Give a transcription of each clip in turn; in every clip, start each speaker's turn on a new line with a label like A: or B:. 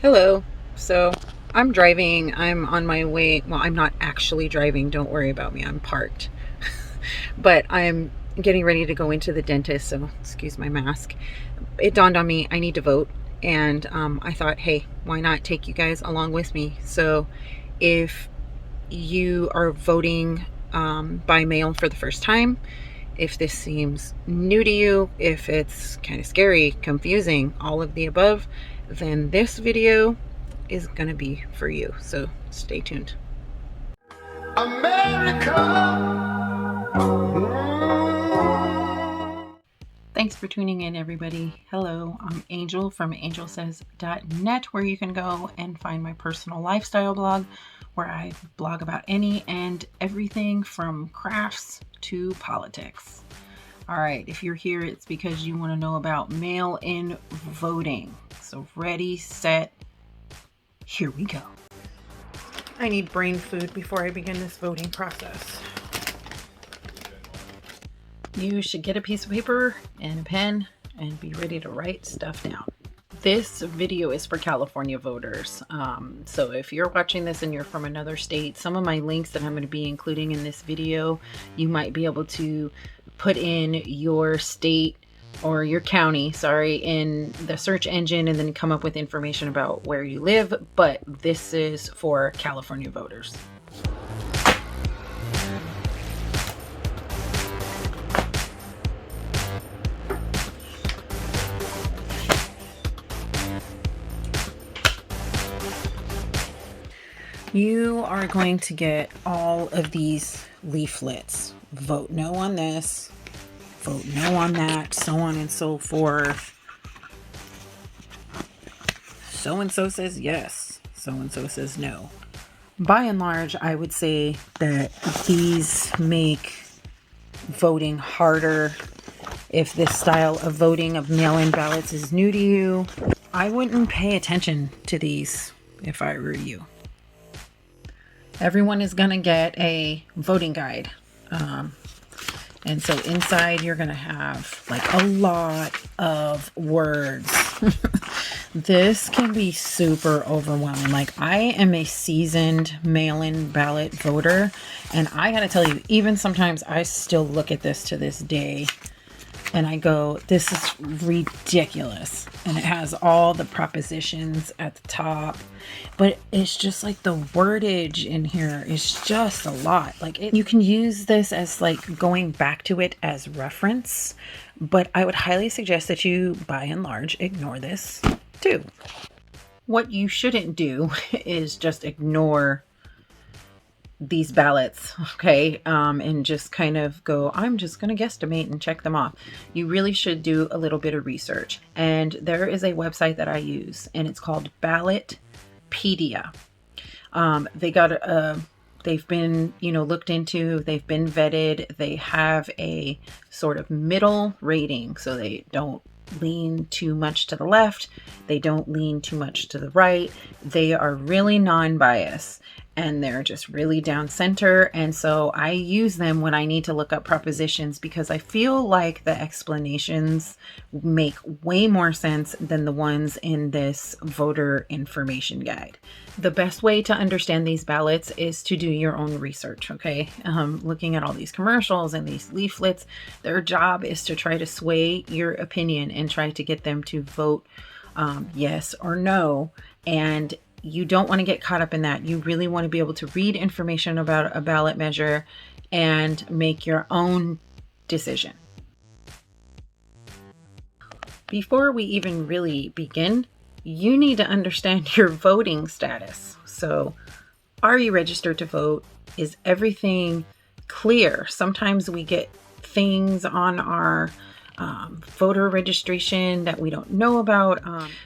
A: Hello. So I'm driving. I'm on my way. Well, I'm not actually driving. Don't worry about me. I'm parked. But I'm getting ready to go into the dentist. So excuse my mask. It dawned on me I need to vote. And I thought, hey, why not take you guys along with me? So if you are voting by mail for the first time, if this seems new to you, if it's kind of scary, confusing, all of the above, then this video is going to be for you. So stay tuned. America. Thanks for tuning in, everybody. Hello, I'm Angel from angelsays.net, where you can go and find my personal lifestyle blog, where I blog about any and everything from crafts to politics. All right, if you're here, it's because you want to know about mail-in voting. So ready, set, here we go. I need brain food before I begin this voting process. You should get a piece of paper and a pen and be ready to write stuff down. This video is for California voters. So if you're watching this and you're from another state, some of my links that I'm going to be including in this video, you might be able to put in your state or your county, in the search engine and then come up with information about where you live. But this is for California voters. You are going to get all of these leaflets. Vote no on this, vote no on that, so on and so forth. So-and-so says yes, so-and-so says no. By and large, I would say that these make voting harder. If this style of voting of mail-in ballots is new to you, I wouldn't pay attention to these if I were you. Everyone is going to get a voting guide. And so inside you're going to have like a lot of words. This can be super overwhelming. Like, I am a seasoned mail-in ballot voter, and I got to tell you, even sometimes I still look at this to this day and I go, this is ridiculous. And it has all the propositions at the top, but it's just like the wordage in here is just a lot. Like, you can use this as like going back to it as reference, but I would highly suggest that you, by and large, ignore this too. What you shouldn't do is just ignore these ballots, okay, and just kind of go, I'm just going to guesstimate and check them off. You really should do a little bit of research. And there is a website that I use, and it's called Ballotpedia. They've been, looked into, they've been vetted. They have a sort of middle rating, so they don't lean too much to the left. They don't lean too much to the right. They are really non-biased, and they're just really down center. And so I use them when I need to look up propositions, because I feel like the explanations make way more sense than the ones in this voter information guide. The best way to understand these ballots is to do your own research, okay? Looking at all these commercials and these leaflets, their job is to try to sway your opinion and try to get them to vote yes or no. And you don't want to get caught up in that. You really want to be able to read information about a ballot measure and make your own decision. Before we even really begin, you need to understand your voting status. So, are you registered to vote? Is everything clear? Sometimes we get things on our voter registration that we don't know about.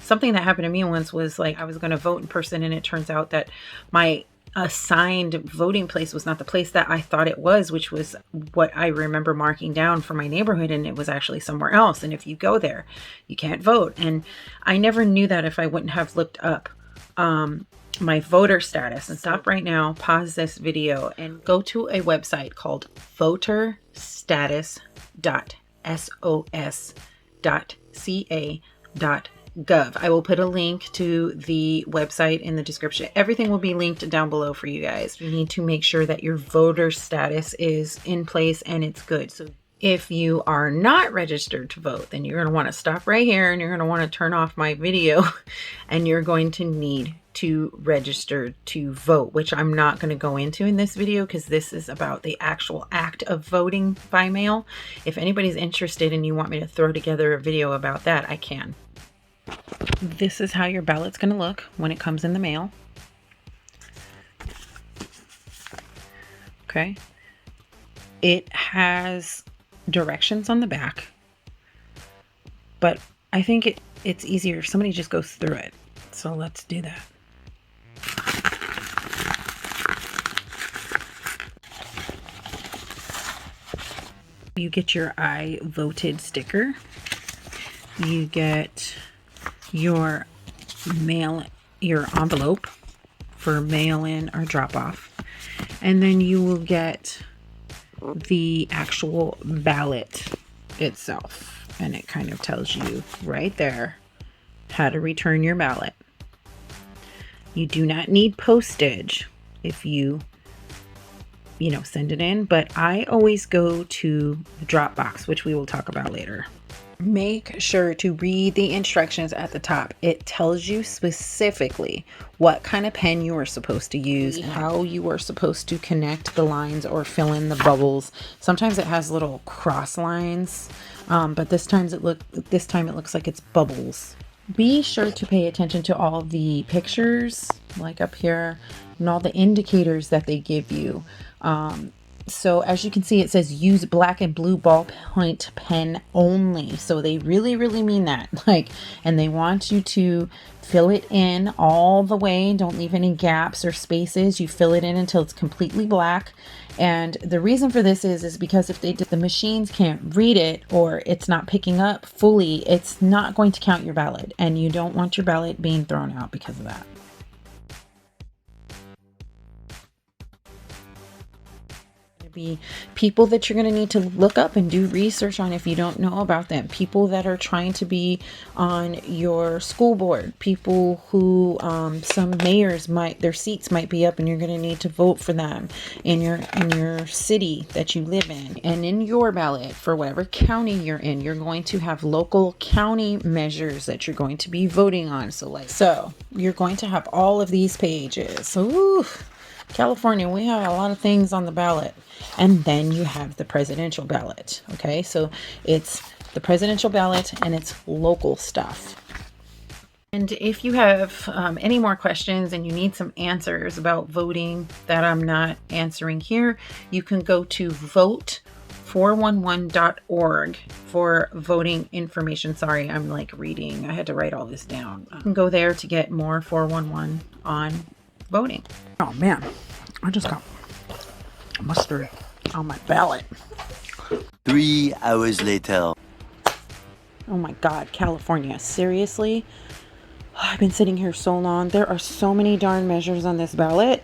A: Something that happened to me once was like, I was going to vote in person, and it turns out that my assigned voting place was not the place that I thought it was, which was what I remember marking down for my neighborhood, and it was actually somewhere else. And if you go there, you can't vote. And I never knew that if I wouldn't have looked up my voter status. And stop right now, pause this video, and go to a website called voterstatus.sos.ca.gov. voterstatus.sos.sa.gov. I will put a link to the website in the description. Everything will be linked down below for you guys. You need to make sure that your voter status is in place and it's good. So if you are not registered to vote, then you're going to want to stop right here and you're going to want to turn off my video and you're going to need to register to vote, which I'm not going to go into in this video because this is about the actual act of voting by mail. If anybody's interested and you want me to throw together a video about that, I can. This is how your ballot's going to look when it comes in the mail. Okay. It has directions on the back, but I think it's easier if somebody just goes through it. So let's do that. You get your I voted sticker. You get your envelope for mail-in or drop-off. And then you will get the actual ballot itself. And it kind of tells you right there how to return your ballot. You do not need postage if you send it in, but I always go to the drop box, which we will talk about later. Make sure to read the instructions at the top. It tells you specifically what kind of pen you are supposed to use, how you are supposed to connect the lines or fill in the bubbles. Sometimes it has little cross lines, but this time it looks like it's bubbles. Be sure to pay attention to all the pictures, like up here, and all the indicators that they give you. So as you can see, it says use black and blue ballpoint pen only. So they really, really mean that. And they want you to fill it in all the way. Don't leave any gaps or spaces. You fill it in until it's completely black. And the reason for this is because if the machines can't read it or it's not picking up fully, it's not going to count your ballot. And you don't want your ballot being thrown out because of that. Be people that you're going to need to look up and do research on if you don't know about them. People that are trying to be on your school board. People who some mayors their seats might be up and you're going to need to vote for them in your city that you live in. And in your ballot for whatever county you're in, you're going to have local county measures that you're going to be voting on. So you're going to have all of these pages. Ooh, California, we have a lot of things on the ballot. And then you have the presidential ballot. Okay, so it's the presidential ballot and it's local stuff. And if you have any more questions and you need some answers about voting that I'm not answering here, you can go to vote411.org for voting information. Sorry, I'm reading. I had to write all this down. You can go there to get more 411 on voting. Oh man, I just got mustard on my ballot.
B: 3 hours later.
A: Oh my God, California, seriously? I've been sitting here so long. There are so many darn measures on this ballot.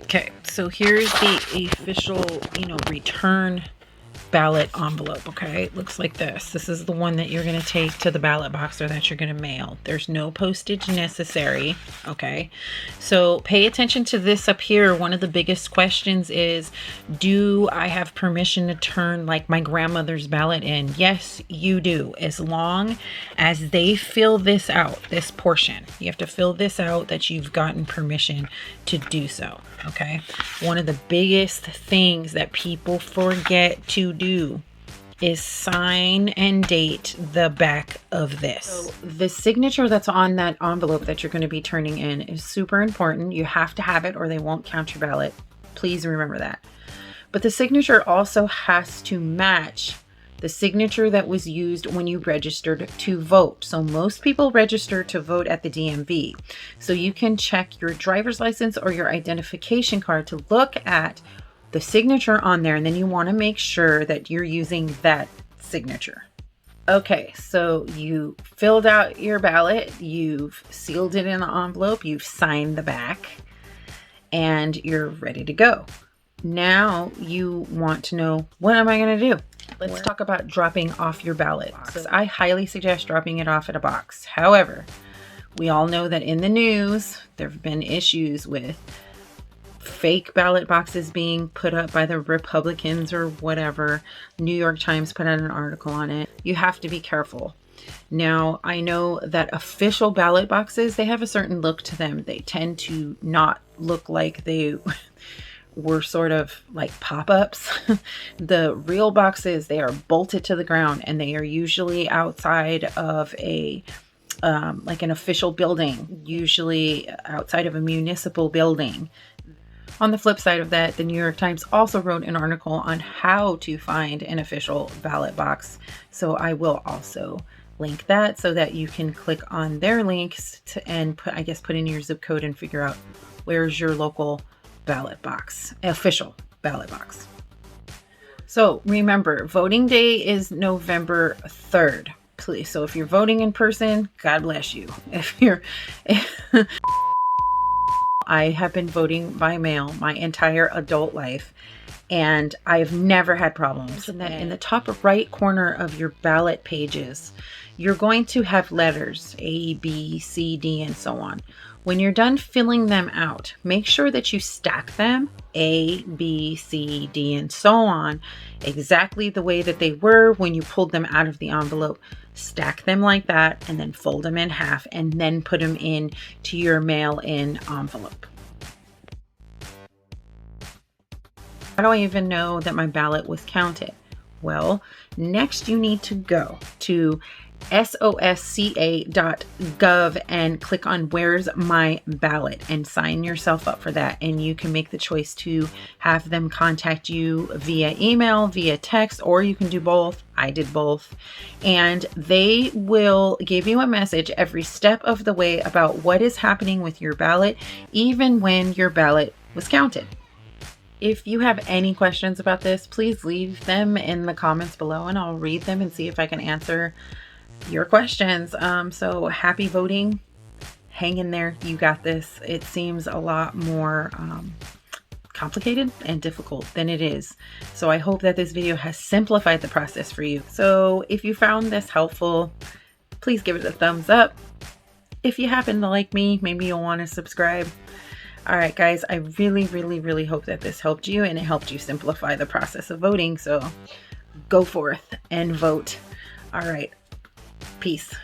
A: Okay, so here's the official, return ballot envelope. Okay, it looks like this. This is the one that you're going to take to the ballot box or that you're going to mail. There's no postage necessary. Okay, so pay attention to this up here. One of the biggest questions is, do I have permission to turn my grandmother's ballot in? Yes, you do, as long as they fill this out, this portion. You have to fill this out that you've gotten permission to do so. Okay, one of the biggest things that people forget to do is sign and date the back of this. So the signature that's on that envelope that you're going to be turning in is super important. You have to have it or they won't count your ballot. Please remember that. But the signature also has to match the signature that was used when you registered to vote. So most people register to vote at the DMV. So you can check your driver's license or your identification card to look at the signature on there. And then you want to make sure that you're using that signature. Okay, so you filled out your ballot, you've sealed it in the envelope, you've signed the back, and you're ready to go. Now you want to know, what am I going to do? let's talk about dropping off your ballot. I highly suggest dropping it off at a box. However, we all know that in the news, there have been issues with fake ballot boxes being put up by the Republicans or whatever. New York Times put out an article on it. You have to be careful. Now, I know that official ballot boxes, they have a certain look to them. They tend to not look like they were sort of like pop-ups. The real boxes, they are bolted to the ground, and they are usually outside of a like an official building, usually outside of a municipal building. On the flip side of that, the New York Times also wrote an article on how to find an official ballot box. So I will also link that so that you can click on their links and put in your zip code and figure out where's your local ballot box, official ballot box. So remember, voting day is November 3rd. Please. So if you're voting in person, God bless you. I have been voting by mail my entire adult life, and I've never had problems. And then in the top right corner of your ballot pages, you're going to have letters A, B, C, D, and so on. When you're done filling them out, make sure that you stack them A, B, C, D, and so on exactly the way that they were when you pulled them out of the envelope. Stack them like that, and then fold them in half, and then put them in to your mail-in envelope. How do I even know that my ballot was counted? Well, next you need to go to SOSCA.gov and click on Where's My Ballot and sign yourself up for that. And you can make the choice to have them contact you via email, via text, or you can do both. I did both. And they will give you a message every step of the way about what is happening with your ballot, even when your ballot was counted. If you have any questions about this, please leave them in the comments below and I'll read them and see if I can answer your questions. So happy voting. Hang in there. You got this. It seems a lot more complicated and difficult than it is. So I hope that this video has simplified the process for you. So if you found this helpful, please give it a thumbs up. If you happen to like me, maybe you'll want to subscribe. All right, guys, I really, really, really hope that this helped you and it helped you simplify the process of voting. So go forth and vote. All right. Peace.